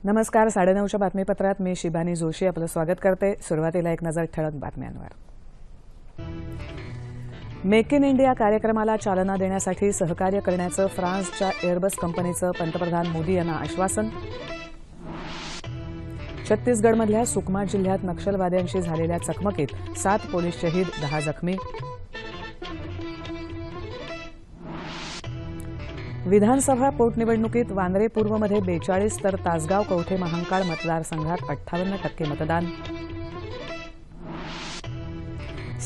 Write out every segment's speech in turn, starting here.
नमस्कार. 9:30च्या बातमीपत्रात मी शिबानी जोशी आपलं स्वागत करते. सुरुवातीला एक नजर ठळक बातम्यांवर. मेक इन इंडिया कार्यक्रमाला चालना देण्यासाठी सहकार्य करण्याचं फ्रान्सच्या एअरबस कंपनीचं पंतप्रधान मोदी यांना आश्वासन. छत्तीसगडमधल्या सुकमा जिल्ह्यात नक्षलवाद्यांशी झालेल्या चकमकीत 7 पोलीस शहीद, 10 जखमी. विधानसभा पोटनिवडणुकीत वांद्रे पूर्वमध्ये 42 तर तासगाव कवठे महांकाळ मतदारसंघात 58% मतदान.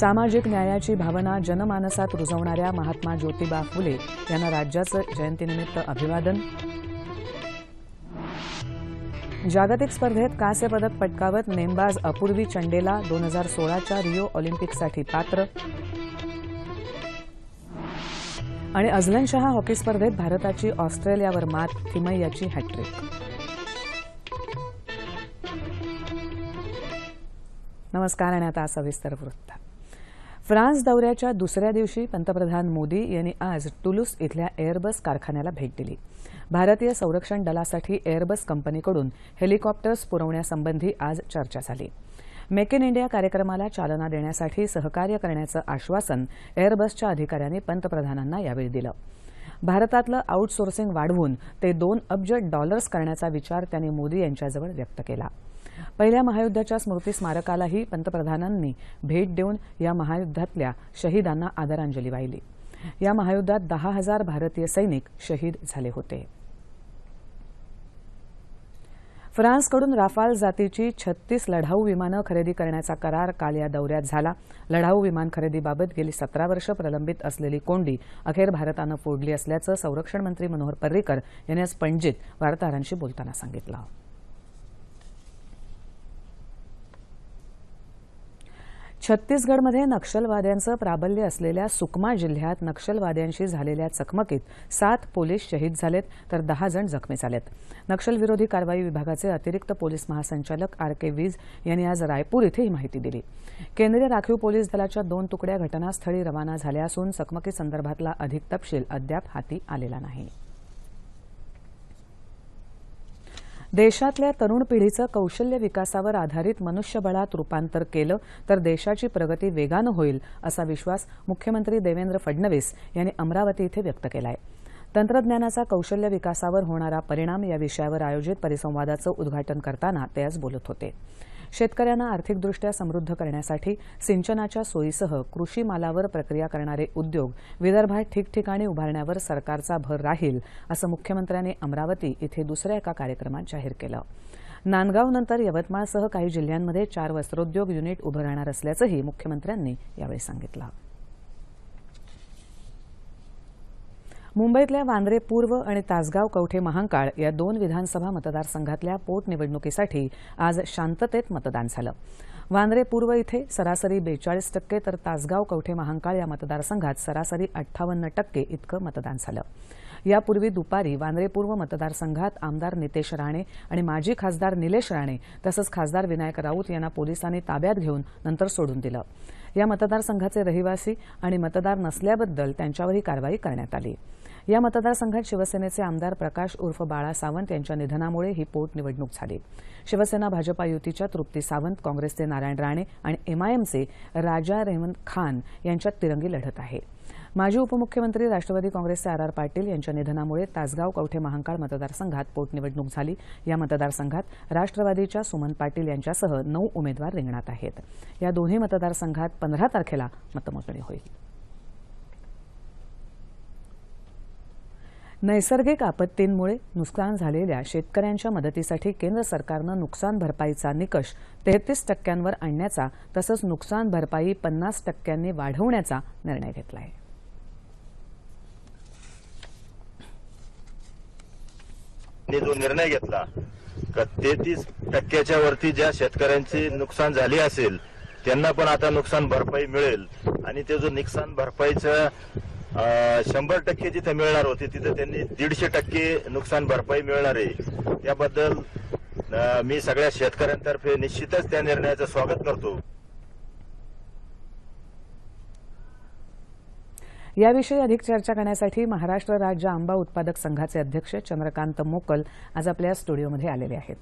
सामाजिक न्यायाची भावना जनमानसात रुजवणाऱ्या महात्मा ज्योतिबा फुले यांना राज्याचं जयंतीनिमित्त अभिवादन. जागतिक स्पर्धेत कांस्य पदक पटकावत नेमबाज अपूर्वी चंडेला 2016च्या रिओ ऑलिम्पिकसाठी पात्र. आणि अझलन शाह हॉकी स्पर्धेत भारताची ऑस्ट्रेलियावर मात, थिमय्याची हॅट्रिक. नमस्कार आणि आता सविस्तर वृत्त. फ्रान्स दौऱ्याच्या दुसऱ्या दिवशी पंतप्रधान मोदी यांनी आज टुलूस इथल्या एअरबस कारखान्याला भेट दिली. भारतीय संरक्षण दलासाठी एअरबस कंपनीकडून हेलिकॉप्टर्स पुरवण्यासंबंधी आज चर्चा झाली. मेक इन इंडिया कार्यक्रमाला चालना देण्यासाठी सहकार्य करण्याचं आश्वासन एअरबसच्या अधिकाऱ्यांनी पंतप्रधानांना यावेळी दिलं. भारतातलं आउटसोर्सिंग वाढवून ते $2 अब्ज करण्याचा विचार त्यांनी मोदी यांच्याजवळ व्यक्त केला. पहिल्या महायुद्धाच्या स्मृती स्मारकालाही पंतप्रधानांनी भेट देऊन या महायुद्धातल्या शहीदांना आदरांजली वाहिली. या महायुद्धात 10,000 भारतीय सैनिक शहीद झाले होते. फ्रान्सकडून राफाल जातीची 36 लढाऊ विमानं खरेदी करण्याचा करार काल या दौऱ्यात झाला. लढाऊ विमान खरेदीबाबत गेली 17 वर्ष प्रलंबित असलेली कोंडी अखेर भारतानं फोडली असल्याचं संरक्षण मंत्री मनोहर पर्रिकर यांनी आज पणजीत वार्ताहरांशी बोलताना सांगितलं. छत्तीसगडमध्ये नक्षलवाद्यांचं प्राबल्य असलेल्या सुकमा जिल्ह्यात नक्षलवाद्यांशी झालेल्या चकमकीत 7 पोलीस शहीद झालेत तर 10 जण जखमी झालेत. नक्षलविरोधी कारवाई विभागाचे अतिरिक्त पोलीस महासंचालक RK वीज यांनी आज रायपूर इथे ही माहिती दिली. केंद्रीय राखीव पोलीस दलाच्या 2 तुकड्या घटनास्थळी रवाना झाल्या असून चकमकीसंदर्भातला अधिक तपशील अद्याप हाती आलेला नाही. देशातल्या तरुण पिढीचं कौशल्य विकासावर आधारित मनुष्यबळात रूपांतर केलं तर देशाची प्रगती वेगानं होईल असा विश्वास मुख्यमंत्री देवेंद्र फडणवीस यांनी अमरावती इथे व्यक्त केला आहे. तंत्रज्ञानाचा कौशल्य विकासावर होणारा परिणाम या विषयावर आयोजित परिसंवादाचं उद्घाटन करताना ते आज बोलत होते. शेतकऱ्यांना आर्थिकदृष्ट्या समृद्ध करण्यासाठी सिंचनाच्या सोयीसह कृषी मालावर प्रक्रिया करणारे उद्योग विदर्भात ठिकठिकाणी उभारण्यावर सरकारचा भर राहील असं मुख्यमंत्र्यांनी अमरावती इथे दुसऱ्या एका कार्यक्रमात जाहीर केलं. नांदगावनंतर यवतमाळसह काही जिल्ह्यांमध्ये 4 वस्त्रोद्योग युनिट उभं राहणार असल्याचंही मुख्यमंत्र्यांनी यावेळी सांगितलं. मुंबईतल्या वांद्रे पूर्व आणि तासगाव कवठे महांकाळ या 2 विधानसभा मतदारसंघातल्या पोटनिवडणुकीसाठी आज शांततेत मतदान झालं. वांद्रे पूर्व इथे सरासरी 42% तर तासगाव कवठे महांकाळ या मतदारसंघात सरासरी 58% इतकं मतदान झालं. यापूर्वी दुपारी वांद्रे पूर्व मतदारसंघात आमदार नितेश राणे आणि माजी खासदार निलेश राणे तसंच खासदार विनायक राऊत यांना पोलिसांनी ताब्यात घेऊन नंतर सोडून दिलं. या मतदारसंघाचे रहिवासी आणि मतदार नसल्याबद्दल त्यांच्यावरही कारवाई करण्यात आली. या मतदारसंघात शिवसेनेचे आमदार प्रकाश उर्फ बाळा सावंत यांच्या निधनामुळे ही पोटनिवडणूक झाली. शिवसेना भाजपा युतीच्या तृप्ती सावंत, काँग्रेसचे नारायण राणे आणि MIMचे राजा रेहमान खान यांच्यात तिरंगी लढत आहे. माजी उपमुख्यमंत्री राष्ट्रवादी काँग्रेसचे RR पाटील यांच्या निधनामुळे तासगाव कवठे महांकाळ मतदारसंघात पोटनिवडणूक झाली. या मतदारसंघात राष्ट्रवादीच्या सुमन पाटील यांच्यासह 9 उमेदवार रिंगणात आहेत. या दोन्ही मतदारसंघात 15 तारखेला मतमोजणी होईल. नैसर्गिक आपत्तींमुळे नुकसान झालेल्या शेतकऱ्यांच्या मदतीसाठी केंद्र सरकारनं नुकसान भरपाईचा निकष 33% आणण्याचा तसंच नुकसान भरपाई 50% वाढवण्याचा निर्णय घेतला आहे. जो निर्णय घेतला का 33% वरती ज्या शेतकऱ्यांची नुकसान झाली असेल त्यांना पण आता नुकसान भरपाई मिळेल आणि ते जो नुकसान भरपाईचं 100% जिथे मिळणार होते तिथे त्यांनी 150% नुकसान भरपाई मिळणार आहे. त्याबद्दल मी सगळ्या शेतकऱ्यांतर्फे निश्चितच त्या निर्णयाचं स्वागत करतो. याविषयी अधिक चर्चा करण्यासाठी महाराष्ट्र राज्य आंबा उत्पादक संघाचे अध्यक्ष चंद्रकांत मोकल आज आपल्या स्टुडिओमध्ये आलेले आहेत.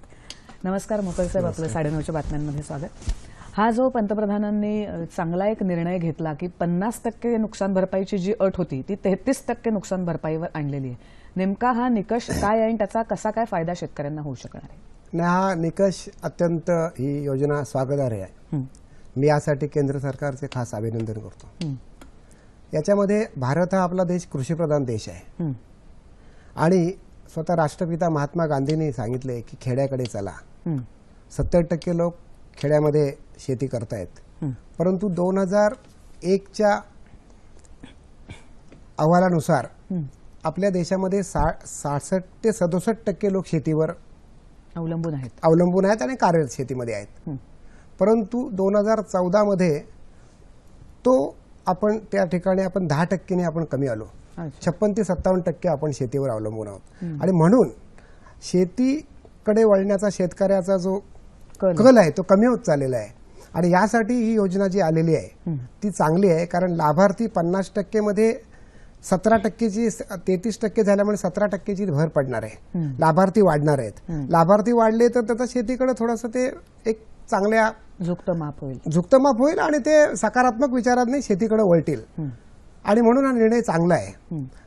नमस्कार मोकल साहेब, आपलं 9:30च्या बातम्यांमध्ये स्वागत. हा जो पंतप्रधानांनी चांगला एक निर्णय घेतला की 50% नुकसान भरपाईची जी अट होती ती 33% नुकसान भरपाईवर आणलेली आहे, नेमका हा निकष काय आहे आणि त्याचा कसा काय फायदा शेतकऱ्यांना होऊ शकणार आहे? हा निकष अत्यंत ही योजना स्वागतार्ह आहे. मी यासाठी केंद्र सरकारचे खास अभिनंदन करतो. याच्यामध्ये भारत हा आपला देश कृषीप्रधान देश आहे आणि स्वतः राष्ट्रपिता महात्मा गांधींनी सांगितले की खेड्याकडे चला. 70% लोक खेड्यामध्ये शेती करतायत, परंतु 2001च्या अहवालानुसार आपल्या देशामध्ये 67 ते 67% लोक शेतीवर अवलंबून आहेत आणि कार्यरत शेतीमध्ये आहेत. परंतु 2014 मध्ये तो आपण त्या ठिकाणी आपण 10% आपण कमी आलो. 56 ते 57% आपण शेतीवर अवलंबून आहोत आणि म्हणून शेतीकडे वळण्याचा शेतकऱ्याचा जो कल आहे तो कमी होत चाललेला आहे. आणि यासाठी ही योजना जी आलेली आहे ती चांगली आहे, कारण लाभार्थी 50% मध्ये 17%ची 33% झाल्यामुळे 17%ची भर पडणार आहे. लाभार्थी वाढणार आहेत. लाभार्थी वाढले तर त्याचा शेतीकडे थोडंसं ते एक चांगल्या झुकतं माप होईल आणि ते सकारात्मक विचारांनी शेतीकडे वळतील आणि म्हणून हा निर्णय चांगला आहे.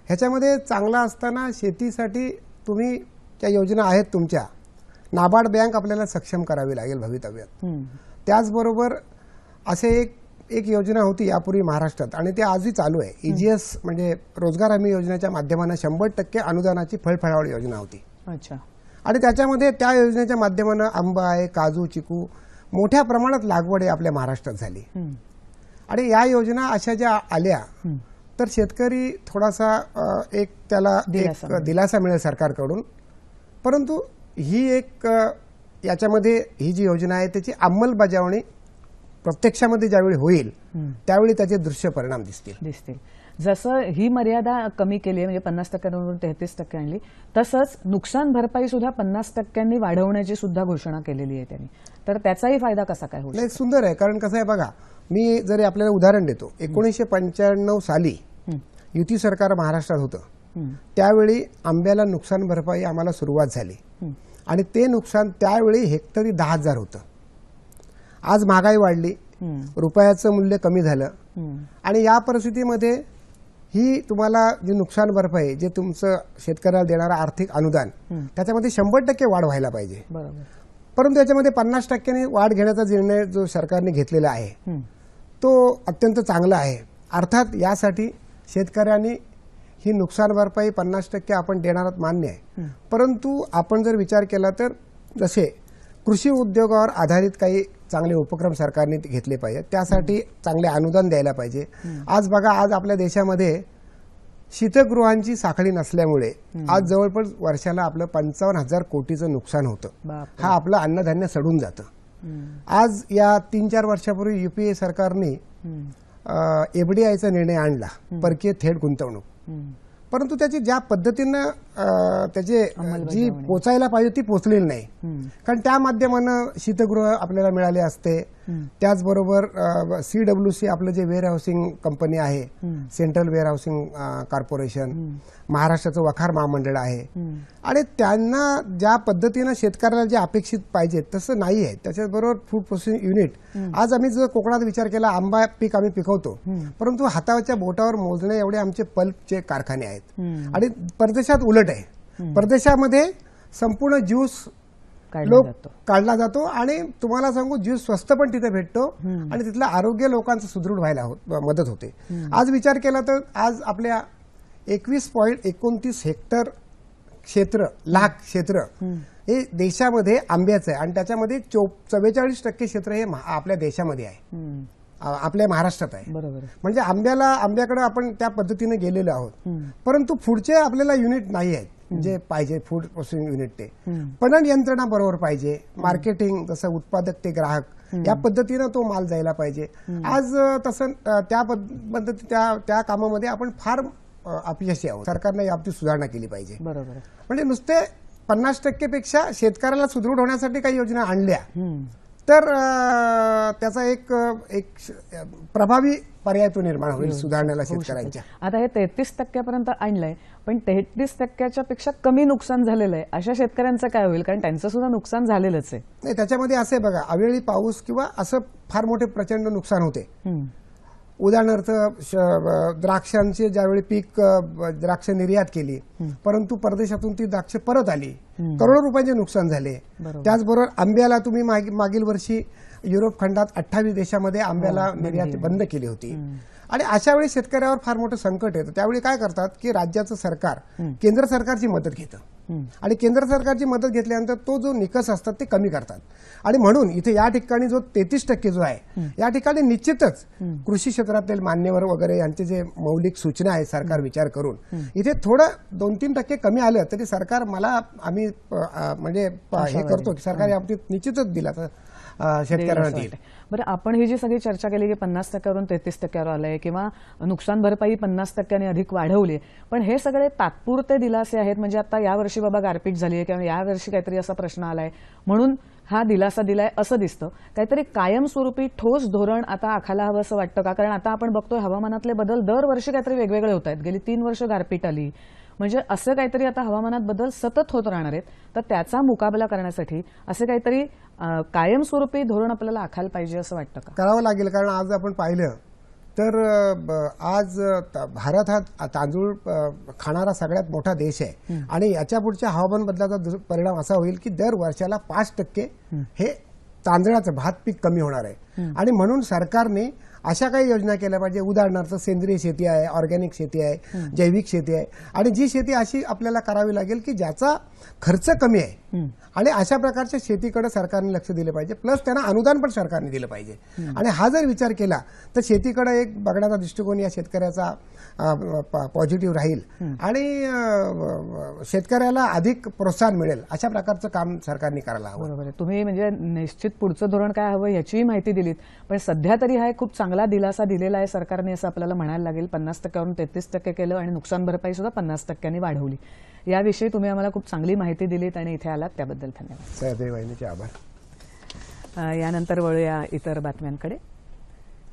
ह्याच्यामध्ये चांगला असताना शेतीसाठी तुम्ही त्या योजना आहेत तुमच्या, नाबार्ड बँक आपल्याला सक्षम करावी लागेल भवितव्यात. त्याचबरोबर असे एक योजना होती यापूर्वी महाराष्ट्रात आणि ते आजही चालू आहे. EGS म्हणजे रोजगार हमी योजनेच्या माध्यमाने 100% अनुदानाची फळफळावळ योजना होती. आणि त्याच्यामध्ये त्या योजनेच्या माध्यमाने आंबा आहे, काजू, चिकू मोठ्या प्रमाणात लागवड आपल्या महाराष्ट्रात झाली. आणि या योजना अशा ज्या आल्या तर शेतकरी थोडासा त्याला दिलासा मिळेल सरकारकडून. परंतु ही याच्यामध्ये ही जी योजना आहे त्याची अंमलबजावणी प्रत्यक्षामध्ये ज्यावेळी होईल त्यावेळी त्याचे दृश्य परिणाम दिसतील. जसं ही मर्यादा कमी केली आहे म्हणजे 50%वरून 33% आणली, तसंच नुकसान भरपाई सुद्धा 50% वाढवण्याची सुद्धा घोषणा केलेली आहे त्यांनी. तर त्याचाही फायदा कसा काय होईल? सुंदर आहे, कारण कसं आहे बघा, मी जरी आपल्याला उदाहरण देतो. 1995 साली युती सरकार महाराष्ट्रात होतं, त्यावेळी आंब्याला नुकसान भरपाई आम्हाला सुरुवात झाली आणि ते नुकसान त्यावेळी हेक्टरी 10,000 होतं. आज महागाई वाढली, रुपयाचं मूल्य कमी झालं आणि या परिस्थितीमध्ये ही तुम्हाला जी नुकसान भरपाई, जे तुमचं शेतकऱ्याला देणारं आर्थिक अनुदान, त्याच्यामध्ये 100% वाढ व्हायला पाहिजे. परंतु याच्यामध्ये 50% वाढ घेण्याचा निर्णय जो सरकारने घेतलेला आहे तो अत्यंत चांगला आहे. अर्थात यासाठी शेतकऱ्यांनी ही नुकसान भरपाई 50% आपण देणार मान्य आहे. परंतु आपण जर विचार केला तर जसे कृषी उद्योगावर आधारित काही चांगले उपक्रम सरकारने घेतले पाहिजे, त्यासाठी चांगले अनुदान द्यायला पाहिजे. आज बघा, आज आपल्या देशामध्ये शीतगृहांची साखळी नसल्यामुळे आज जवळपास वर्षाला आपलं 55,000 कोटीचं नुकसान होतं. हा आपलं अन्नधान्य सडून जातं. आज या 3-4 वर्षापूर्वी UPA सरकारने FDIचा निर्णय आणला, परकीय थेट गुंतवणूक. परंतु त्याची ज्या पद्धतीनं त्याचे जी पोचायला पाहिजे ती पोचलेली नाही. कारण त्या माध्यमानं शीतगृह आपल्याला मिळाले असते. त्याचबरोबर CWC आपलं जे वेअर हाऊसिंग कंपनी आहे, सेंट्रल वेअर हाऊसिंग कॉर्पोरेशन, महाराष्ट्राचं वखार महामंडळ आहे आणि त्यांना ज्या पद्धतीनं शेतकऱ्याला जे अपेक्षित पाहिजे तसं नाही आहे. त्याच्याबरोबर फूड प्रोसेसिंग युनिट, आज आम्ही जर कोकणात विचार केला, आंबा पीक आम्ही पिकवतो, परंतु हाताच्या बोटावर मोजणे एवढे आमचे पल्पचे कारखाने आहेत. आणि परदेशात उलट आहे. परदेशामध्ये संपूर्ण ज्यूस काढला जातो आणि तुम्हाला सांगू, ज्यूस स्वस्त पण तिथे भेटतो आणि तिथलं आरोग्य लोकांचं सुदृढ व्हायला मदत होते. आज विचार केला तर आज आपल्या 21.29 हेक्टर लाख क्षेत्र हे देशामध्ये आंब्याचं आहे आणि त्याच्यामध्ये 44% क्षेत्र हे आपल्या देशामध्ये आहे, आपल्या महाराष्ट्रात आहे. म्हणजे आंब्याकडे आपण त्या पद्धतीने गेलेलो आहोत. परंतु पुढचे आपल्याला युनिट नाही आहेत जे पाहिजे, फूड प्रोसेसिंग युनिट. ते पणन यंत्रणा बरोबर पाहिजे, मार्केटिंग, जसं उत्पादक ते ग्राहक, या पद्धतीनं तो माल जायला पाहिजे. आज तसं त्या कामामध्ये आपण फार अपयशी आहोत. सरकारने याबाबतीत सुधारणा केली पाहिजे. म्हणजे नुसते 50% पेक्षा शेतकऱ्याला सुदृढ होण्यासाठी काही योजना आणल्या तर त्याचा एक एक प्रभावी पर्याय तो निर्माण होईल सुधारण्याला होऊ शकेल. शेतकऱ्यांच्या. आता हे 33% आणलंय, पण 33% पेक्षा कमी नुकसान झालेलं आहे अशा शेतकऱ्यांचं काय होईल? कारण त्यांचं सुद्धा नुकसान झालेलंच आहे. नाही, त्याच्यामध्ये असं आहे बघा, अवेळी पाऊस किंवा असं फार मोठे प्रचंड नुकसान होते. उदाहरणार्थ द्राक्षांचे ज्यावेळी पीक द्राक्ष निर्यात केली, परंतु परदेशातून ती द्राक्ष परत आली, करोडो रुपयांचे नुकसान झाले. त्याचबरोबर आंब्याला तुम्ही मागील वर्षी युरोप खंडात 28 देशामध्ये आंब्याला निर्यात बंद केली होती. आणि अशा वेळी शेतकऱ्यावर फार मोठं संकट येतं. त्यावेळी काय करतात की राज्याचं सरकार केंद्र सरकारची मदत घेतं, आणि केंद्र सरकारची मदत घेतल्यानंतर तो जो निकष असतात ते कमी करतात. आणि म्हणून इथे या ठिकाणी जो 33% जो आहे, या ठिकाणी निश्चितच कृषी क्षेत्रातील मान्यवर वगैरे यांचे जे मौलिक सूचना आहे सरकार विचार करून इथे थोडं 2-3% कमी आलं तरी सरकार आम्ही म्हणजे हे करतो की सरकार या बाबतीत निश्चितच दिला तर शेतकऱ्यांना देईल. बरं, आपण ही जी सगळी चर्चा केली की 50%वरून 33%वर आलंय किंवा नुकसान भरपाई 50%ने अधिक वाढवली, पण हे सगळे तात्पुरते दिलासे आहेत. म्हणजे आता यावर्षी बाबा गारपीट झाली आहे किंवा यावर्षी काहीतरी असा प्रश्न आलाय म्हणून हा दिलासा दिलाय असं दिसतं. काहीतरी कायमस्वरूपी ठोस धोरण आता आखायला हवं असं वाटतं का? कारण आता आपण बघतोय हवामानातले बदल दरवर्षी काहीतरी वेगवेगळे होत आहेत. गेली 3 वर्ष गारपीट आली, म्हणजे असं काहीतरी आता हवामानात बदल सतत होत राहणार आहेत. तर त्याचा मुकाबला करण्यासाठी असे काहीतरी कायमस्वरूपी धोरण आपल्याला आखायला पाहिजे असं वाटतं का? करावं लागेल, कारण आज आपण पाहिलं तर आज भारत हा तांदूळ खाणारा सगळ्यात मोठा देश आहे. आणि याच्या पुढच्या हवामान बदलाचा परिणाम असा होईल की दर वर्षाला 5% हे तांदळाचं भात पीक कमी होणार आहे. आणि म्हणून सरकारने अशा काही योजना केल्या पाहिजे. उदाहरणार्थ सेंद्रिय शेती आहे, ऑर्गॅनिक शेती आहे, जैविक शेती आहे, आणि जी शेती अशी आपल्याला करावी लागेल की ज्याचा खर्च कमी आहे. आणि अशा प्रकारच्या शेतीकडे सरकारने लक्ष दिले पाहिजे. प्लस त्यांना अनुदान पण सरकारने दिलं पाहिजे. आणि हा जर विचार केला तर शेतीकडे एक बघण्याचा दृष्टिकोन या शेतकऱ्याचा पॉझिटिव्ह राहील आणि शेतकऱ्याला अधिक प्रोत्साहन मिळेल. अशा प्रकारचं काम सरकारने करायला हवं. बरोबर आहे. तुम्ही म्हणजे निश्चित पुढचं धोरण काय हवं याचीही माहिती दिलीत, पण सध्या तरी हा एक खूप चांगला दिलासा दिलेला आहे सरकारने असं आपल्याला म्हणायला लागेल. 50%वरून 33% केलं आणि नुकसान भरपाई सुद्धा 50%नी वाढवली. याविषयी तुम्ही आम्हाला खूप चांगली माहिती दिलीत आणि इथे आलात त्याबद्दल धन्यवाद. सहदेव वाहिनीचे आभार. यानंतर वळूया इतर बातम्यांकडे.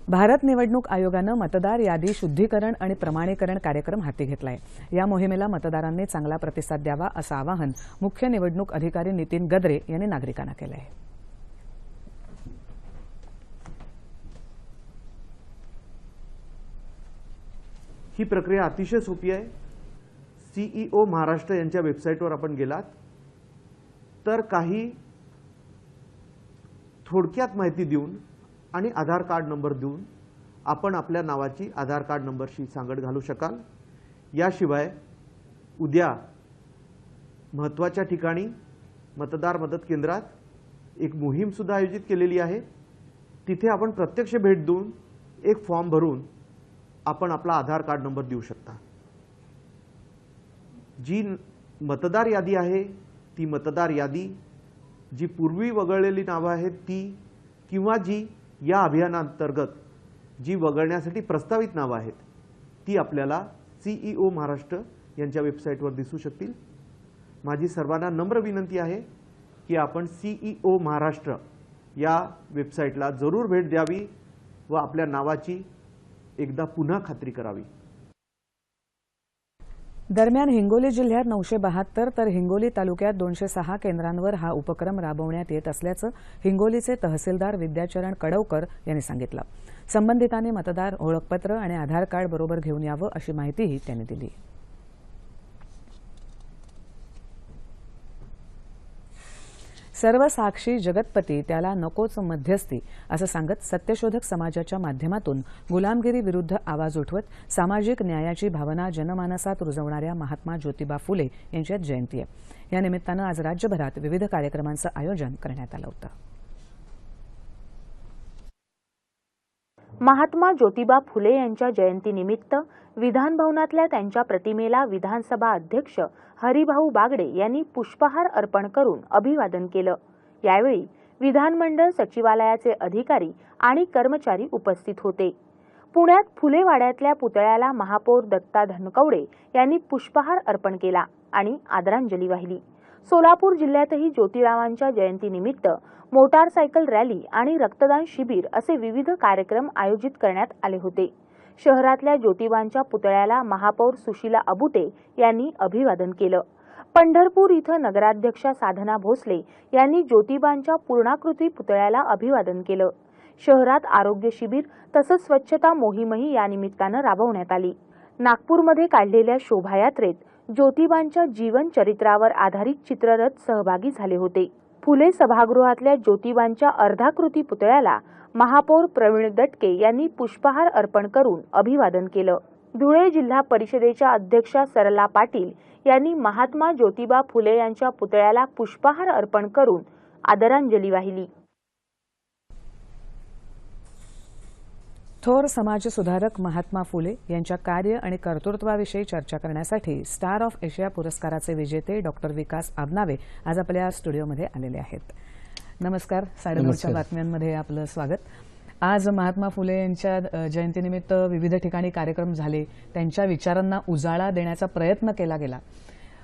भारत निवडणूक आयोगानं मतदार यादी शुद्धीकरण आणि प्रमाणीकरण कार्यक्रम हाती घेतलाय. या मोहिमेला मतदारांनी चांगला प्रतिसाद द्यावा असं आवाहन मुख्य निवडणूक अधिकारी नितीन गद्रे यांनी नागरिकांना केलं आहे. ही प्रक्रिया अतिशय सोपी आहे. CEO महाराष्ट्र यांच्या वेबसाईटवर आपण गेलात तर काही थोडक्यात माहिती देऊन आणि आधार कार्ड नंबर देऊन आपण आपल्या नावाची आधार कार्ड नंबरशी सांगड घालू शकाल. याशिवाय उद्या महत्त्वाच्या ठिकाणी मतदार मदत केंद्रात एक मोहीम सुद्धा आयोजित केलेली आहे. तिथे आपण प्रत्यक्ष भेट देऊन एक फॉर्म भरून आपण आपला आधार कार्ड नंबर देऊ शकता. जी मतदार यादी आहे ती मतदार यादी, जी पूर्वी वगळलेली नावं आहेत ती, किंवा जी या अभियानांतर्गत जी वगळण्यासाठी प्रस्तावित नावं आहेत ती आपल्याला CEO महाराष्ट्र यांच्या वेबसाईटवर दिसू शकतील. माझी सर्वांना नम्र विनंती आहे की आपण CEO महाराष्ट्र या वेबसाईटला जरूर भेट द्यावी व आपल्या नावाची एकदा पुन्हा खात्री करावी. दरम्यान हिंगोली जिल्ह्यात 972 तर हिंगोली तालुक्यात 206 केंद्रांवर हा उपक्रम राबवण्यात येत असल्याचं हिंगोलीचे तहसीलदार विद्याचरण कडवकर यांनी सांगितलं. संबंधितांनी मतदार ओळखपत्र आणि आधार कार्ड बरोबर घेऊन यावं अशी माहितीही त्यांनी दिली. सर्व साक्षी जगतपती त्याला नकोच मध्यस्थी असं सांगत सत्यशोधक समाजाच्या माध्यमातून गुलामगिरी विरुद्ध आवाज उठवत सामाजिक न्यायाची भावना जनमानसात रुजवणाऱ्या महात्मा ज्योतिबा फुले यांची आज जयंती आहे. या निमित्तानं आज राज्यभरात विविध कार्यक्रमांचं आयोजन करण्यात आलं होतं. महात्मा ज्योतिबा फुले यांच्या जयंतीनिमित्त विधान भवनातल्या त्यांच्या प्रतिमेला विधानसभा अध्यक्ष हरिभाऊ बागडे यांनी पुष्पहार अर्पण करून अभिवादन केलं. यावेळी विधानमंडळ सचिवालयाचे अधिकारी आणि कर्मचारी उपस्थित होते. पुण्यात फुले वाड्यातल्या पुतळ्याला महापौर दत्ता धनकवडे यांनी पुष्पहार अर्पण केला आणि आदरांजली वाहिली. सोलापूर जिल्ह्यातही ज्योतिरावांच्या जयंतीनिमित्त मोटारसायकल रॅली आणि रक्तदान शिबिर असे विविध कार्यक्रम आयोजित करण्यात आले होते. शहरातल्या ज्योतिबांच्या पुतळ्याला महापौर सुशीला अबुटे यांनी अभिवादन केलं. पंढरपूर इथं नगराध्यक्षा साधना भोसले यांनी ज्योतिबांच्या पूर्णाकृती पुतळ्याला अभिवादन केलं. शहरात आरोग्य शिबिर तसंच स्वच्छता मोहीमही या निमित्तानं राबवण्यात आली. नागपूरमध्ये काढलेल्या शोभायात्रेत ज्योतिबांच्या जीवन चरित्रावर आधारित चित्ररथ सहभागी झाले होते. फुले सभागृहातल्या ज्योतिबांच्या अर्धाकृती पुतळ्याला महापौर प्रवीण दटके यांनी पुष्पहार अर्पण करून अभिवादन केलं. धुळे जिल्हा परिषदेच्या अध्यक्षा सरला पाटील यांनी महात्मा ज्योतिबा फुले यांच्या पुतळ्याला पुष्पहार अर्पण करून आदरांजली वाहिली. थोर समाजसुधारक महात्मा फुले यांच्या कार्य आणि कर्तृत्वाविषयी चर्चा करण्यासाठी स्टार ऑफ एशिया पुरस्काराचे विजेते डॉक्टर विकास आबनावे आज आपल्या स्टुडिओमध्ये आलेले आहेत. नमस्कार. 9:30च्या बातम्यांमध्ये आपलं स्वागत. आज महात्मा फुले यांच्या जयंतीनिमित्त विविध ठिकाणी कार्यक्रम झाले. त्यांच्या विचारांना उजाळा देण्याचा प्रयत्न केला गेला.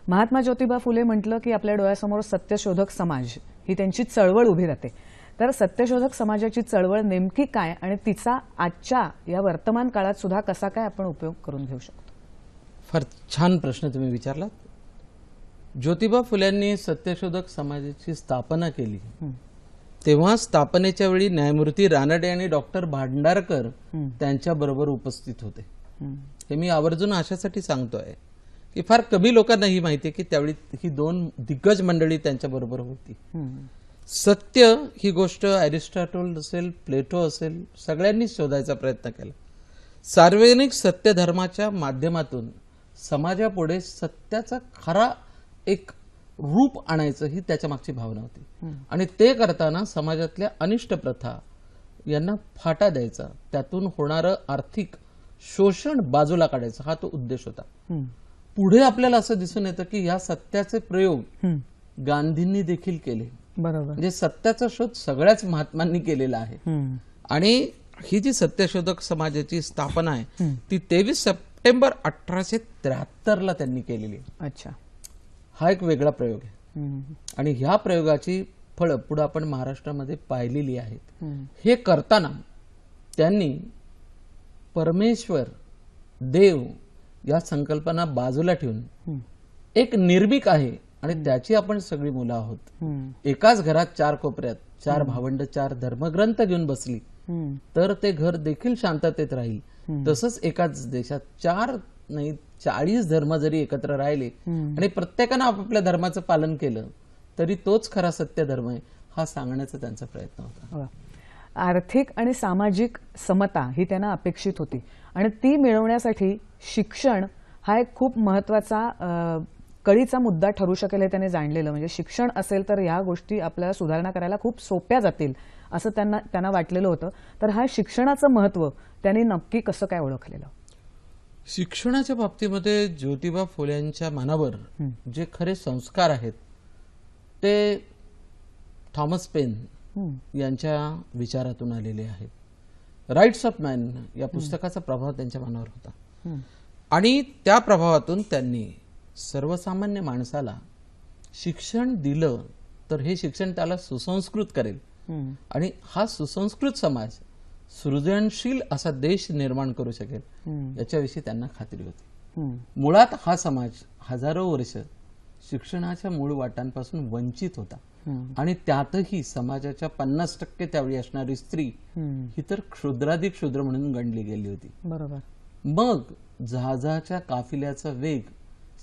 महात्मा ज्योतिबा फुले म्हटलं की आपल्या डोळ्यासमोर सत्यशोधक समाज ही त्यांची चळवळ उभी राहते. तर सत्यशोधक समाजाची चळवळ नेमकी काय आणि तिचा आजच्या या वर्तमान काळात सुद्धा कसा काय आपण उपयोग करून घेऊ शकतो? फार छान प्रश्न तुम्ही विचारलात. ज्योतिबा फुल्यांनी सत्यशोधक समाजाची स्थापना केली तेव्हा स्थापनेच्या वेळी न्यायमूर्ती रानडे आणि डॉक्टर भांडारकर त्यांच्याबरोबर उपस्थित होते. हे मी आवर्जून अशासाठी सांगतोय की फार कमी लोकांना ही माहिती आहे की त्यावेळी ही दोन दिग्गज मंडळी त्यांच्याबरोबर होती. सत्य ही गोष्ट अरिस्टॉटल असेल, प्लेटो असेल, सगळ्यांनी शोधायचा प्रयत्न केला. सार्वजनिक सत्य धर्माच्या माध्यमातून समाजापुढे सत्याचा खरा एक रूप आणायचं ही त्याच्या मागची भावना होती. आणि ते करताना समाजातल्या अनिष्ट प्रथा यांना फाटा द्यायचा, त्यातून होणारं आर्थिक शोषण बाजूला काढायचा हा तो उद्देश होता. पुढे आपल्याला असं दिसून येतं की या सत्याचे प्रयोग गांधींनी देखील केले. बरोबर. म्हणजे सत्याचा शोध सगळ्याच महात्मांनी केलेला आहे. आणि ही जी सत्यशोधक समाजाची स्थापना आहे ती 23 सप्टेंबर 1873 त्यांनी केलेली आहे. अच्छा. हा एक वेगळा प्रयोग आहे आणि ह्या प्रयोगाची फळं पुढे आपण महाराष्ट्रामध्ये पाहिलेली आहेत. हे करताना त्यांनी परमेश्वर, देव या संकल्पना बाजूला ठेवून एक निर्मिक आहे आणि त्याची आपण सगळी मुलं आहोत. एकाच घरात 4 कोपऱ्यात 4 भावंड 4 धर्मग्रंथ घेऊन बसली तर ते घर देखील शांततेत राहील. तसंच एकाच देशात 4 नाही 40 धर्म जरी एकत्र राहिले आणि प्रत्येकानं आपापल्या धर्माचं पालन केलं तरी तोच खरा सत्य धर्म आहे हा सांगण्याचा त्यांचा प्रयत्न होता. आर्थिक आणि सामाजिक समता ही त्यांना अपेक्षित होती आणि ती मिळवण्यासाठी शिक्षण हा एक खूप महत्वाचा कळीचा मुद्दा ठरू शकेल हे त्याने जाणलेलं. म्हणजे शिक्षण असेल तर ह्या गोष्टी आपल्याला सुधारणा करायला खूप सोप्या जातील असं त्यांना वाटलेलं होतं. तर हा शिक्षणाचं महत्त्व त्यांनी नक्की कसं काय ओळखलेलं? शिक्षणाच्या बाबतीमध्ये ज्योतिबा फुल्यांच्या मनावर जे खरे संस्कार आहेत ते थॉमस पेन यांच्या विचारातून आलेले आहेत. राईट्स ऑफ मॅन या पुस्तकाचा प्रभाव त्यांच्या मनावर होता आणि त्या प्रभावातून त्यांनी सर्वसामान्य माणसाला शिक्षण दिलं तर हे शिक्षण त्याला सुसंस्कृत करेल आणि हा सुसंस्कृत समाज सृजनशील असा देश निर्माण करू शकेल याच्याविषयी त्यांना खात्री होती. मुळात हा समाज हजारो वर्ष शिक्षणाच्या मूळ वाटांपासून वंचित होता आणि त्यातही समाजाच्या 50% त्यावेळी असणारी स्त्री ही तर क्षुद्राधिक क्षुद्र म्हणून गणली गेली होती. बरोबर. मग जहाजाच्या काफिल्याचा वेग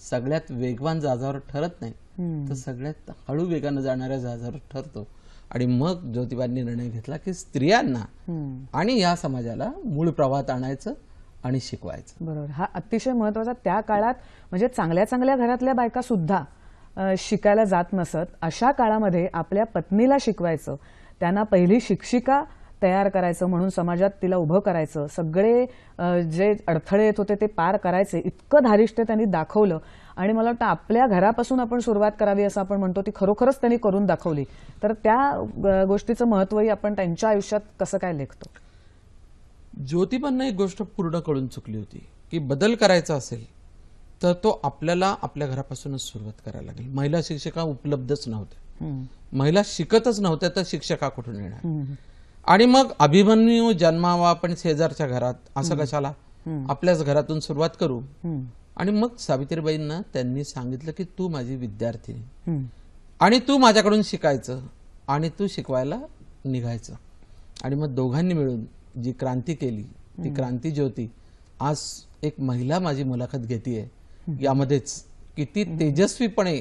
सगळ्यात वेगवान जहाजावर ठरत नाही तर सगळ्यात हळू वेगानं जाणाऱ्या जहाजावर ठरतो. आणि मग ज्योतिबांनी निर्णय घेतला की स्त्रियांना आणि या समाजाला मूळ प्रवाहात आणायचं आणि शिकवायचं. बरोबर. हा अतिशय महत्वाचा. त्या काळात म्हणजे चांगल्या चांगल्या घरातल्या बायका सुद्धा शिकायला जात नसत. अशा काळामध्ये आपल्या पत्नीला शिकवायचं, त्यांना पहिली शिक्षिका तयार करायचं, म्हणून समाजात तिला उभं करायचं, सगळे जे अडथळे येत होते ते पार करायचे, इतकं धारिष्ट्य त्यांनी दाखवलं. आणि मला वाटतं आपल्या घरापासून आपण सुरुवात करावी असं आपण म्हणतो ती खरोखरच त्यांनी करून दाखवली. तर त्या गोष्टीचं महत्त्वही आपण त्यांच्या आयुष्यात कसं काय लेखतो? ज्योतिबांना एक गोष्ट पूर्ण कळून चुकली होती की बदल करायचा असेल तर तो आपल्याला आपल्या घरापासूनच सुरुवात करायला लागेल. महिला शिक्षिका उपलब्धच नव्हत्या, महिला शिकतच नव्हत्या, तर शिक्षका कुठून येणार? आणि मग अभिमन्यू जन्मावा पण शेजारच्या घरात, असं कशाला, आपल्याच घरातून सुरुवात करू. आणि मग सावित्रीबाईंना त्यांनी सांगितलं की तू माझी विद्यार्थिनी आणि तू माझ्याकडून शिकायचं आणि तू शिकवायला निघायचं. आणि मग दोघांनी मिळून जी क्रांती केली, ती क्रांती ज्योती आज एक महिला माझी मुलाखत घेतीये, यामध्येच किती तेजस्वीपणे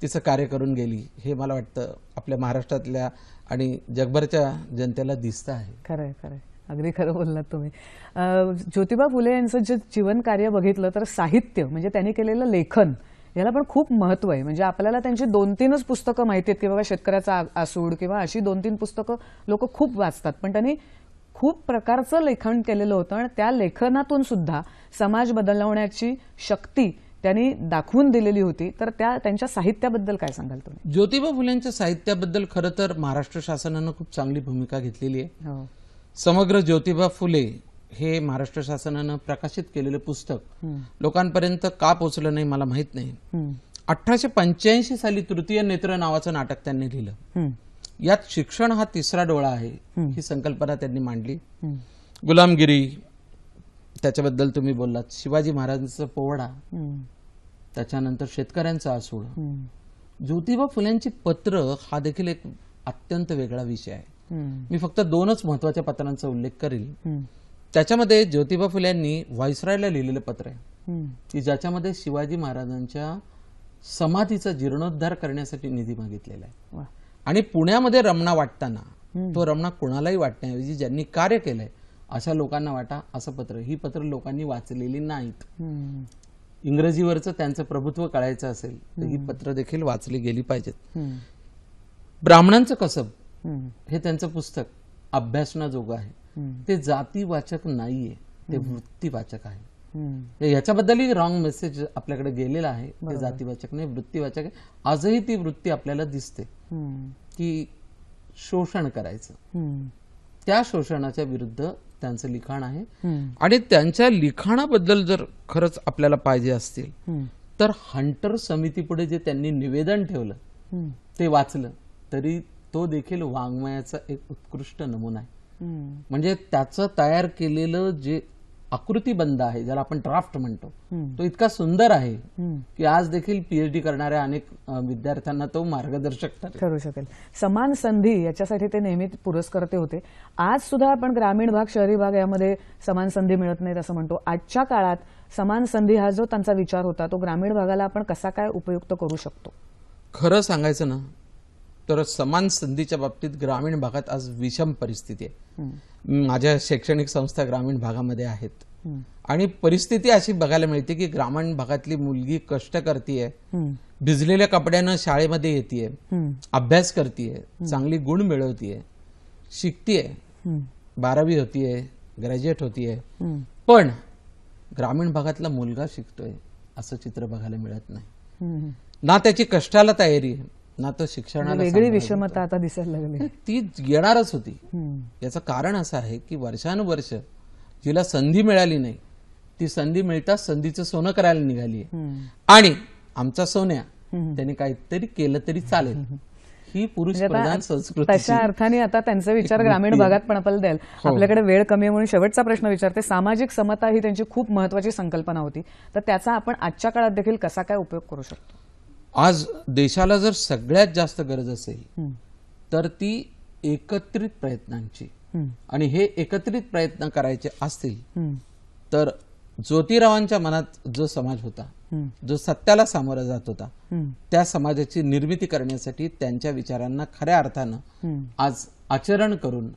तिचं कार्य करून गेली हे मला वाटतं आपल्या महाराष्ट्रातल्या आणि जगभरच्या जनतेला दिसतं आहे. खरंय खरंय, अगदी खरं बोललात तुम्ही. ज्योतिबा फुले यांचं जे जीवन कार्य बघितलं तर साहित्य म्हणजे त्यांनी केलेलं लेखन याला पण खूप महत्व आहे. म्हणजे आपल्याला त्यांची 2-3च पुस्तकं माहिती आहेत की बाबा शेतकऱ्याचा आसूड किंवा अशी 2-3 पुस्तकं लोक खूप वाचतात, पण त्यांनी खूप प्रकारचं लेखन केलेलं होतं आणि त्या लेखनातून सुद्धा समाज बदलवण्याची शक्ती त्यांनी दाखवून दिलेली होती. तर त्यांच्या साहित्याबद्दल काय सांगाल तुम्ही? ज्योतिबा फुलेंच्या साहित्याबद्दल खरं तर महाराष्ट्र शासनानं खूप चांगली भूमिका घेतलेली आहे. हो. समग्र ज्योतिबा फुले हे महाराष्ट्र शासनानं प्रकाशित केलेलं पुस्तक लोकांपर्यंत का पोहोचलं नाही मला माहित नाही. 1885 साली तृतीय नेत्र नावाचं नाटक त्यांनी लिहिलं. यात शिक्षण हा तिसरा डोळा आहे ही संकल्पना त्यांनी मांडली. गुलामगिरी, त्याच्याबद्दल तुम्ही बोललात, शिवाजी महाराजांचा पोवाडा, त्याच्यानंतर शेतकऱ्यांचा आसूड, ज्योतिबा फुल्यांची पत्र हा देखील एक अत्यंत वेगळा विषय आहे. मी फक्त 2च महत्वाच्या पत्रांचा उल्लेख करेल. त्याच्यामध्ये ज्योतिबा फुल्यांनी व्हाईसरॉयला लिहिलेलं पत्र आहे की ज्याच्यामध्ये शिवाजी महाराजांच्या समाधीचा जीर्णोद्धार करण्यासाठी निधी मागितलेला आहे. आणि पुण्यामध्ये रमणा वाटताना तो रमणा कुणालाही वाटण्याऐवजी ज्यांनी कार्य केलंय अशा लोकांना वाटा, असं पत्र. ही पत्र लोकांनी वाचलेली नाहीत. इंग्रजीवरचं त्यांचं प्रभुत्व कळायचं असेल तर ही पत्र देखील वाचली गेली पाहिजेत. ब्राह्मणांचं कसब हे त्यांचं पुस्तक अभ्यासनाजोगं आहे. ते जातीवाचक नाहीये, ते वृत्तीवाचक आहे. याच्याबद्दलही रॉंग मेसेज आपल्याकडे गेलेला आहे. ते जातीवाचक नाही, वृत्तीवाचक आहे. आजही ती वृत्ती आपल्याला दिसते की शोषण करायचं. त्या शोषणाच्या विरुद्ध त्यांचं लिखाण आहे. आणि त्यांच्या लिखाणाबद्दल जर खरंच आपल्याला पाहिजे असतील तर हंटर समितीपुढे जे त्यांनी निवेदन ठेवलं ते वाचलं तरी तो देखील वाङ्मयाचा एक उत्कृष्ट नमुना आहे. म्हणजे त्याचं तयार केलेलं जे आकृतीबंध आहे, ज्याला आपण ड्राफ्ट म्हणतो, तो इतका सुंदर आहे की आज देखील पीएचडी करणाऱ्या अनेक विद्यार्थ्यांना तो मार्गदर्शक ठरू शकेल. समान संधी याच्यासाठी ते नेहमी पुरस्कर्ते होते. आज सुद्धा आपण ग्रामीण भाग शहरी भाग यामध्ये समान संधी मिळत नाहीत असं म्हणतो. आजच्या काळात समान संधी हा जो त्यांचा विचार होता तो ग्रामीण भागाला आपण कसा काय उपयुक्त करू शकतो? खरं सांगायचं ना तर समान संधीच्या बाबतीत ग्रामीण भागात आज विषम परिस्थिती आहे. माझ्या शैक्षणिक संस्था ग्रामीण भागामध्ये आहेत आणि परिस्थिती अशी बघायला मिळते की ग्रामीण भागातली मुलगी कष्ट करतीये, भिजलेल्या कपड्यानं शाळेमध्ये येतेय, अभ्यास करतीये, चांगली गुण मिळवतीये, शिकतीये, 12वी होतीये, ग्रॅज्युएट होतीये, पण ग्रामीण भागातला मुलगा शिकतोय असं चित्र बघायला मिळत नाही. ना त्याची कष्टाला तयारी आहे, ना तो शिक्षणाला. वेगळी विषमता आता दिसायला लागली. ती येणारच होती. याचं कारण असं आहे की वर्षानुवर्ष जिला संधी मिळाली नाही ती संधी मिळताच संधीचं सोनं करायला निघाली. आणि आमचा सोन्या त्यांनी काहीतरी केलं तरी चालेल ही पुरुष प्रधान संस्कृती. तशा अर्थाने आता त्यांचे विचार ग्रामीण भागात पण आपल्याला द्याल. आपल्याकडे वेळ कमी आहे म्हणून शेवटचा प्रश्न विचारते. सामाजिक समता ही त्यांची खूप महत्वाची संकल्पना होती, तर त्याचा आपण आजच्या काळात देखील कसा काय उपयोग करू शकतो? आज देशाला जर सगळ्यात जास्त गरज असेल तर ती एकत्रित प्रयत्नांची. आणि हे एकत्रित प्रयत्न करायचे असतील तर ज्योतिरावांच्या मनात जो समाज होता, जो सत्याला सामोरा जात होता, त्या समाजाची निर्मिती करण्यासाठी त्यांच्या विचारांना खऱ्या अर्थानं आज आचरण करून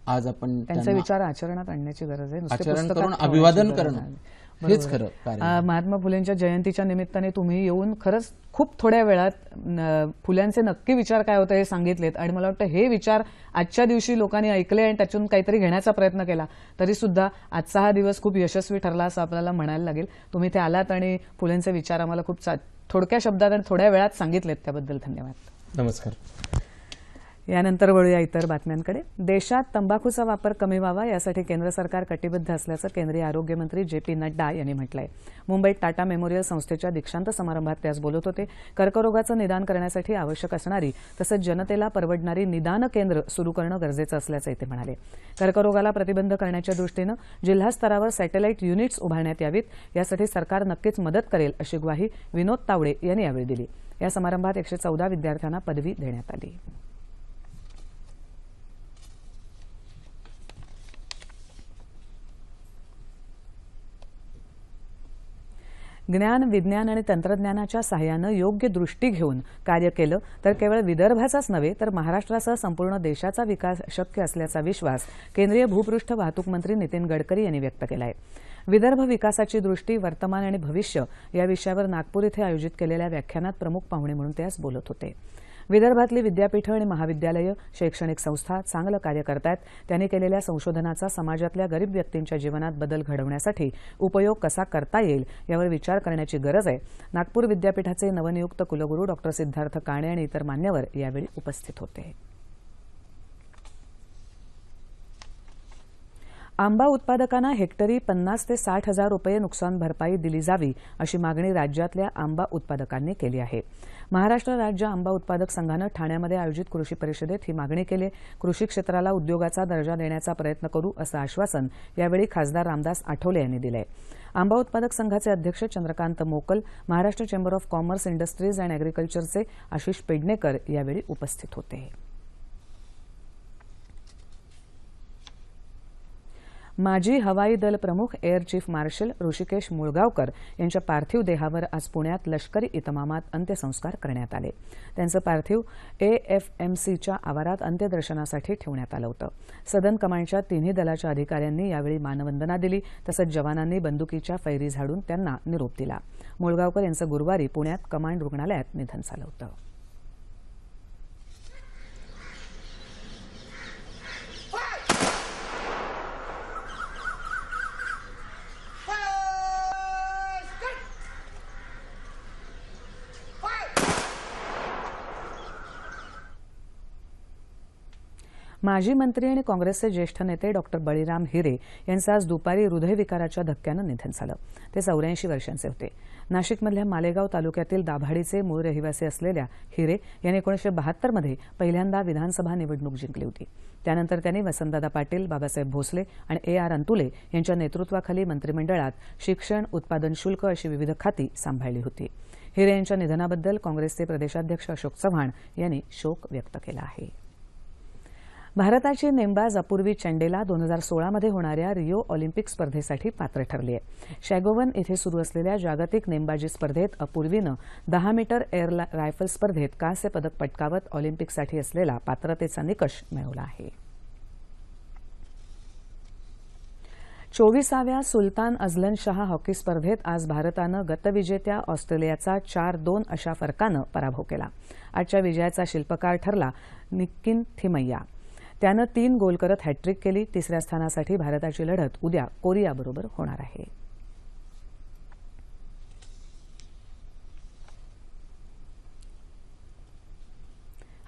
आज आपण त्यांचे विचार आचरणात आणण्याची गरज आहे. आचरण करून अभिवादन करणं हेच खरं कार्य. महात्मा फुलेंच्या जयंतीच्या निमित्ताने तुम्ही येऊन खरंच खूप थोड्या वेळात फुल्यांचे नक्की विचार काय होते हे सांगितलेत. आणि मला वाटतं हे विचार आजच्या दिवशी लोकांनी ऐकले आणि त्यातून काहीतरी घेण्याचा प्रयत्न केला तरी सुद्धा आजचा हा दिवस खूप यशस्वी ठरला असं आपल्याला म्हणायला लागेल. तुम्ही इथे आलात आणि फुलेंचे विचार आम्हाला खूप थोडक्या शब्दात आणि थोड्या वेळात सांगितलेत त्याबद्दल धन्यवाद. नमस्कार. यानंतर वळूया इतर बातम्यांकडे. देशात तंबाखूचा वापर कमी व्हावा यासाठी केंद्र सरकार कटिबद्ध असल्याचं केंद्रीय आरोग्यमंत्री जे.पी. नड्डा यांनी म्हटलंय. मुंबईत टाटा मेमोरियल संस्थेच्या दीक्षांत समारंभात ते आज बोलत होते. कर्करोगाचं निदान करण्यासाठी आवश्यक असणारी तसंच जनतेला परवडणारी निदान केंद्र सुरू करणं गरजेचं असल्याचं ते म्हणाले. कर्करोगाला प्रतिबंध करण्याच्या दृष्टीनं जिल्हा स्तरावर सॅटेलाईट युनिट्स उभारण्यात यावीत, यासाठी सरकार नक्कीच मदत करेल अशी ग्वाही विनोद तावडे यांनी यावेळी दिली. या समारंभात 114 विद्यार्थ्यांना पदवी देण्यात आली. ज्ञान, विज्ञान आणि तंत्रज्ञानाच्या सहाय्यानं योग्य दृष्टी घेऊन कार्य केलं तर केवळ विदर्भाचाच नव्हे तर महाराष्ट्रासह संपूर्ण देशाचा विकास शक्य असल्याचा विश्वास केंद्रीय भूपृष्ठ वाहतूक मंत्री नितीन गडकरी यांनी व्यक्त केला आहे. विदर्भ विकासाची दृष्टी, वर्तमान आणि भविष्य या विषयावर नागपूर इथे आयोजित केलेल्या व्याख्यानात प्रमुख पाहुणे म्हणून ते आज बोलत होते. विदर्भातली विद्यापीठं आणि महाविद्यालयं, शैक्षणिक संस्था चांगलं कार्य करतायत. त्यांनी केलेल्या संशोधनाचा समाजातल्या गरीब व्यक्तींच्या जीवनात बदल घडवण्यासाठी उपयोग कसा करता येईल यावर विचार करण्याची गरज आहे. नागपूर विद्यापीठाचे नवनियुक्त कुलगुरू डॉ. सिद्धार्थ काणे आणि इतर मान्यवर यावेळी उपस्थित होते. आंबा उत्पादकांना हेक्टरी 50 ते 60 हजार रुपये नुकसान भरपाई दिली जावी अशी मागणी राज्यातल्या आंबा उत्पादकांनी केली आहे. महाराष्ट्र राज्य आंबा उत्पादक संघानं ठाण्यामध्ये आयोजित कृषी परिषदेत ही मागणी केली. कृषी क्षेत्राला उद्योगाचा दर्जा देण्याचा प्रयत्न करू असं आश्वासन यावेळी खासदार रामदास आठवले यांनी दिलंय. आंबा उत्पादक संघाचे अध्यक्ष Chandrakant Mokal, Maharashtra chamber of commerce, industries and ॲग्रिकल्चरचे आशिष पेडणेकर यावेळी उपस्थित होते. माजी हवाई दल प्रमुख air chief marshal Rishikesh Mulgaonkar यांच्या पार्थिव देहावर आज पुण्यात लष्करी इतमामात अंत्यसंस्कार करण्यात आले. त्यांचं पार्थिव AFMCच्या आवारात अंत्यदर्शनासाठी ठेवण्यात आलं होतं. सदन कमांडच्या तिन्ही दलाच्या अधिकाऱ्यांनी यावेळी मानवंदना दिली. तसंच जवानांनी बंदुकीच्या फैरी झाडून त्यांना निरोप दिला. मुळगावकर यांचं गुरुवारी पुण्यात कमांड रुग्णालयात निधन झालं होतं. माजी मंत्री आणि काँग्रेसचे ज्येष्ठ नेते डॉ. बळीराम हिरे यांचं आज दुपारी हृदयविकाराच्या धक्क्यानं निधन झालं. ते 84 वर्षांचे होते. नाशिकमधल्या मालेगाव तालुक्यातील दाभाडीचे मूळ रहिवासी असलेल्या हिरे यांनी 1972 मध्ये पहिल्यांदा विधानसभा निवडणूक जिंकली होती. त्यानंतर त्यांनी वसंतदादा पाटील, बाबासाहेब भोसले आणि AR अंतुले यांच्या नेतृत्वाखाली मंत्रिमंडळात शिक्षण, उत्पादन शुल्क अशी विविध खाती सांभाळली होती. हिरे यांच्या निधनाबद्दल काँग्रेसचे प्रदेशाध्यक्ष अशोक चव्हाण यांनी शोक व्यक्त केला आहे. भारताची नेमबाज अपूर्वी चंडेला 2016 मध्ये होणाऱ्या रिओ ऑलिम्पिक स्पर्धेसाठी पात्र ठरली आहे. शॅगोवन इथे सुरू असलेल्या जागतिक नेमबाजी स्पर्धेत अपूर्वीनं 10 मीटर एअर रायफल स्पर्धेत कांस्य पदक पटकावत ऑलिम्पिकसाठी असलेला पात्रतेचा निकष मिळवला आहे. 24व्या सुलतान अझलन शाह हॉकी स्पर्धेत आज भारतानं गतविजेत्या ऑस्ट्रेलियाचा 4-2 अशा फरकानं पराभव केला. आजच्या विजयाचा शिल्पकार ठरला निक्किन थिमय्या. त्यानं 3 गोल करत हॅट्रिक केली. तिसऱ्या स्थानासाठी भारताची लढत उद्या कोरियाबरोबर होणार आहे.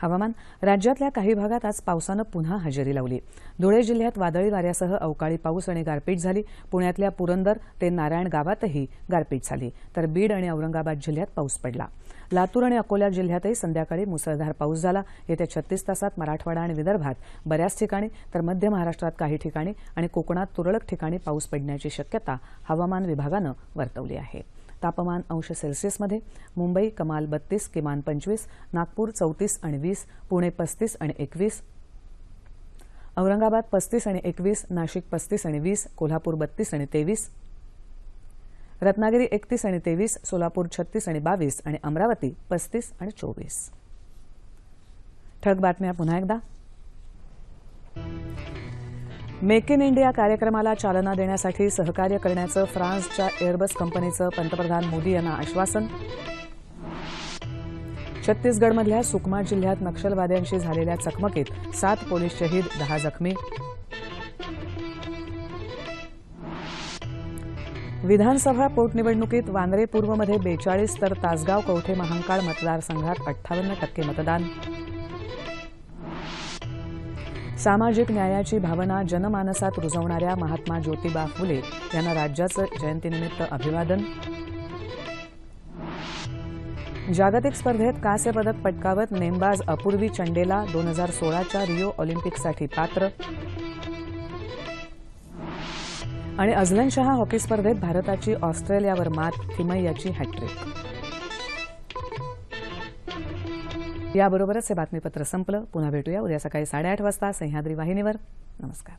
हवामान. राज्यातल्या काही भागात आज पावसानं पुन्हा हजेरी लावली. धुळे जिल्ह्यात वादळी वाऱ्यासह अवकाळी पाऊस आणि गारपीट झाली. पुण्यातल्या पुरंदर ते नारायण गावातही गारपीट झाली. तर बीड आणि औरंगाबाद जिल्ह्यात पाऊस पडला. लातूर आणि अकोला जिल्ह्यातही संध्याकाळी मुसळधार पाऊस झाला. येत्या 36 तासात मराठवाडा आणि विदर्भात बऱ्याच ठिकाणी तर मध्य महाराष्ट्रात काही ठिकाणी आणि कोकणात तुरळक ठिकाणी पाऊस पडण्याची शक्यता हवामान विभागानं वर्तवली आहे. तापमान अंश सेल्सिअसमध्ये मुंबई कमाल 32, किमान 25, नागपूर 34 आणि 20, पुणे 35 आणि 21, औरंगाबाद 35 आणि 21, नाशिक 35 आणि 20, कोल्हापूर 32 आणि 23, रत्नागिरी 31 आणि 23, सोलापूर 36 आणि 22 आणि अमरावती 35 आणि 24. ठळक बातम्या पुन्हा एकदा. मेक इन इंडिया कार्यक्रमाला चालना देण्यासाठी सहकार्य करण्याचं फ्रान्सच्या एअरबस कंपनीचं पंतप्रधान मोदी यांना आश्वासन. छत्तीसगडमधल्या सुकमा जिल्ह्यात नक्षलवाद्यांशी झालेल्या चकमकीत 7 पोलीस शहीद, 10 जखमी. विधानसभा पोटनिवडणुकीत वांद्रे पूर्वमध्ये 42 तर तासगाव कवठे महांकाळ मतदारसंघात 58% मतदान. सामाजिक न्यायाची भावना जनमानसात रुजवणाऱ्या महात्मा ज्योतिबा फुले यांना राज्याचं जयंतीनिमित्त अभिवादन. जागतिक स्पर्धेत कांस्य पदक पटकावत नेमबाज अपूर्वी चंडेला 2016च्या रिओ ऑलिम्पिकसाठी पात्र. आणि अझलन शहा हॉकी स्पर्धेत भारताची ऑस्ट्रेलियावर मात, थिमय्याची हॅट्रिक. याबरोबरच हे बातमीपत्र संपलं. पुन्हा भेटूया उद्या सकाळी 8:30 वाजता सह्याद्री वाहिनीवर. नमस्कार.